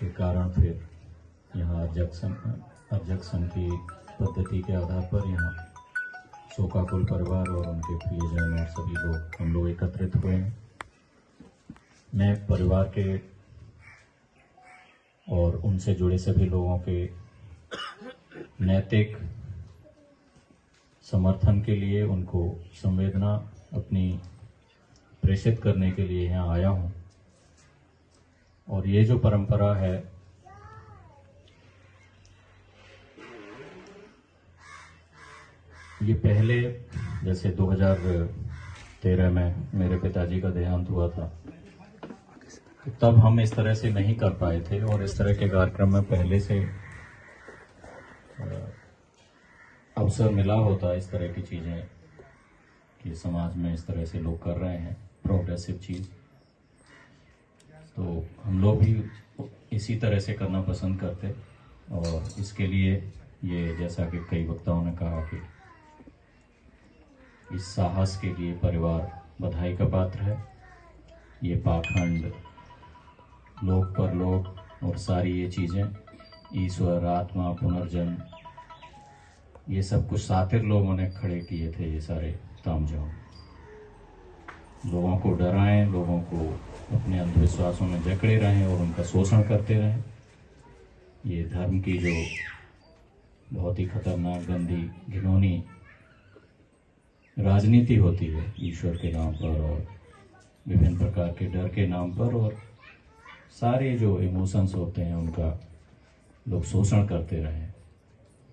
के कारण फिर यहाँ अर्जक की पद्धति के आधार पर यहाँ शोकाकुल परिवार और उनके प्रियजन और सभी लोग हम लोग एकत्रित हुए हैं। मैं परिवार के और उनसे जुड़े सभी लोगों के नैतिक समर्थन के लिए, उनको संवेदना अपनी प्रेषित करने के लिए यहाँ आया हूँ। और ये जो परंपरा है, ये पहले जैसे 2013 में मेरे पिताजी का देहांत हुआ था, तब हम इस तरह से नहीं कर पाए थे और इस तरह के कार्यक्रम में पहले से अवसर मिला होता इस तरह की चीज़ें कि समाज में इस तरह से लोग कर रहे हैं प्रोग्रेसिव चीज़, तो हम लोग भी इसी तरह से करना पसंद करते। और इसके लिए ये जैसा कि कई वक्ताओं ने कहा कि इस साहस के लिए परिवार बधाई का पात्र है। ये पाखंड, लोक परलोक और सारी ये चीज़ें, ईश्वर, आत्मा, पुनर्जन्म, ये सब कुछ सातिर लोगों ने खड़े किए थे। ये सारे तामझाम लोगों को डराएं, लोगों को अपने अंधविश्वासों में जकड़े रहें और उनका शोषण करते रहें। ये धर्म की जो बहुत ही खतरनाक, गंदी, घिनौनी राजनीति होती है ईश्वर के नाम पर और विभिन्न प्रकार के डर के नाम पर, और सारे जो इमोशंस होते हैं उनका लोग शोषण करते रहे।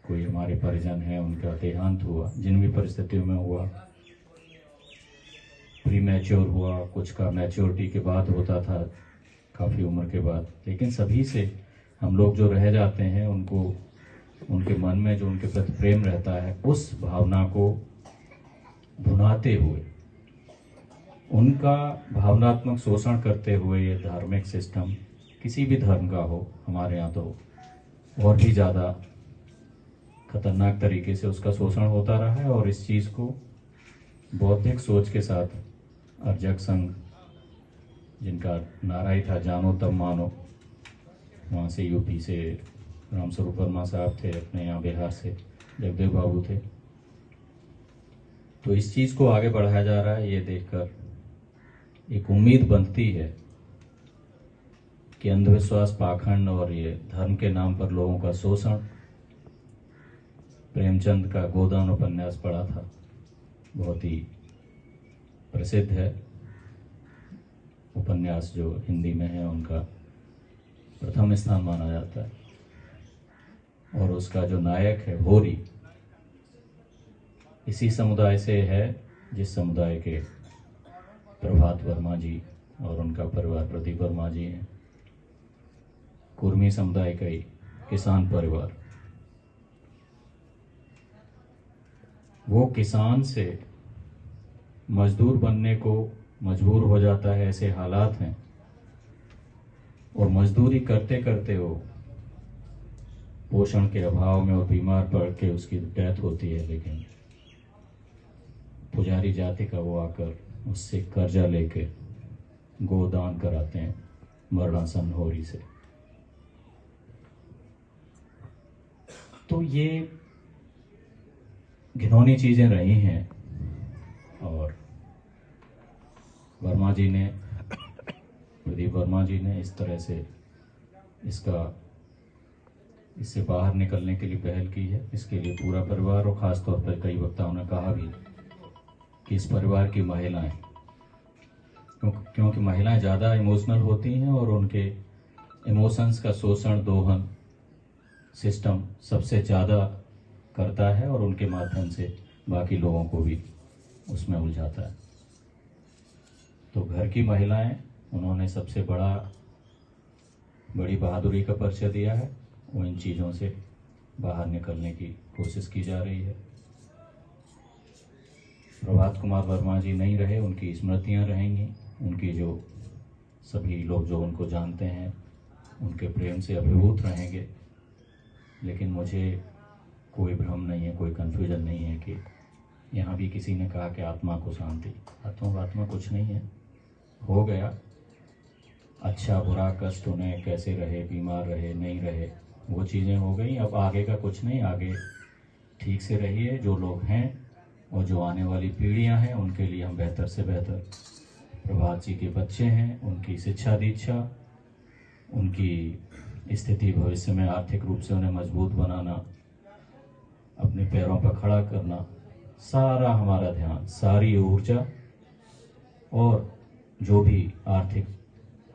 कोई हमारे परिजन है, उनका देहांत हुआ, जिन भी परिस्थितियों में हुआ, प्री मैच्योर हुआ, कुछ का मैच्योरिटी के बाद होता था, काफ़ी उम्र के बाद, लेकिन सभी से हम लोग जो रह जाते हैं, उनको उनके मन में जो उनके प्रति प्रेम रहता है, उस भावना को भुनाते हुए, उनका भावनात्मक शोषण करते हुए ये धार्मिक सिस्टम, किसी भी धर्म का हो, हमारे यहाँ तो और भी ज़्यादा खतरनाक तरीके से उसका शोषण होता रहा है। और इस चीज़ को बौद्धिक सोच के साथ अर्जक संघ, जिनका नारा ही था जानो तब मानो, वहाँ से यूपी से रामस्वरूप वर्मा साहब थे, अपने यहाँ बिहार से जगदेव बाबू थे, तो इस चीज़ को आगे बढ़ाया जा रहा है। ये देखकर एक उम्मीद बनती है कि अंधविश्वास, पाखंड और ये धर्म के नाम पर लोगों का शोषण, प्रेमचंद का गोदान उपन्यास पढ़ा था, बहुत ही प्रसिद्ध है उपन्यास, जो हिंदी में है उनका प्रथम स्थान माना जाता है। और उसका जो नायक है होरी, इसी समुदाय से है जिस समुदाय के प्रभात वर्मा जी और उनका परिवार प्रदीप वर्मा जी हैं, कुर्मी समुदाय का ही किसान परिवार। वो किसान से मजदूर बनने को मजबूर हो जाता है, ऐसे हालात हैं, और मजदूरी करते करते वो पोषण के अभाव में और बीमार पड़ के उसकी डेथ होती है। लेकिन पुजारी जाति का वो आकर उससे कर्जा लेके गोदान कराते हैं मरणासन होरी से। तो ये घिनौनी चीजें रही हैं, और वर्मा जी ने, प्रदीप वर्मा जी ने इस तरह से इससे बाहर निकलने के लिए पहल की है। इसके लिए पूरा परिवार, और ख़ास तौर पर कई वक्ताओं ने कहा भी कि इस परिवार की महिलाएं, क्योंकि महिलाएं ज़्यादा इमोशनल होती हैं और उनके इमोशंस का शोषण, दोहन सिस्टम सबसे ज़्यादा करता है, और उनके माध्यम से बाकी लोगों को भी उसमें उलझाता है। तो घर की महिलाएं, उन्होंने सबसे बड़ी बहादुरी का परिचय दिया है। वो इन चीज़ों से बाहर निकलने की कोशिश की जा रही है। प्रभात कुमार वर्मा जी नहीं रहे, उनकी स्मृतियां रहेंगी, उनकी जो सभी लोग जो उनको जानते हैं उनके प्रेम से अभिभूत रहेंगे। लेकिन मुझे कोई भ्रम नहीं है, कोई कन्फ्यूजन नहीं है कि यहाँ भी किसी ने कहा कि आत्मा को शांति, आत्मा कुछ नहीं है, हो गया। अच्छा बुरा कष्ट उन्हें कैसे रहे, बीमार रहे नहीं रहे, वो चीज़ें हो गई। अब आगे का कुछ नहीं, आगे ठीक से रहिए। जो लोग हैं और जो आने वाली पीढ़ियां हैं उनके लिए हम बेहतर से बेहतर, प्रभात जी के बच्चे हैं, उनकी शिक्षा दीक्षा, उनकी स्थिति भविष्य में आर्थिक रूप से उन्हें मजबूत बनाना, अपने पैरों पर खड़ा करना, सारा हमारा ध्यान, सारी ऊर्जा और जो भी आर्थिक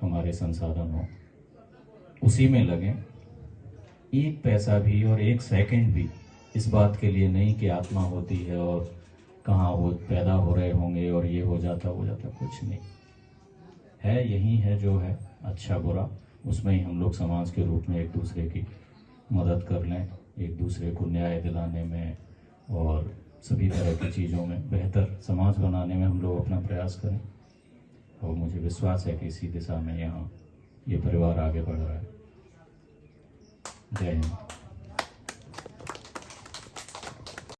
हमारे संसाधन हो उसी में लगें। एक पैसा भी और एक सेकंड भी इस बात के लिए नहीं कि आत्मा होती है और कहाँ वो पैदा हो रहे होंगे और ये हो जाता वो जाता, कुछ नहीं है। यही है जो है अच्छा बुरा, उसमें ही हम लोग समाज के रूप में एक दूसरे की मदद कर लें, एक दूसरे को न्याय दिलाने में और सभी तरह की चीज़ों में बेहतर समाज बनाने में हम लोग अपना प्रयास करें। और मुझे विश्वास है कि इसी दिशा में यहाँ ये परिवार आगे बढ़ रहा है। जय हिंद।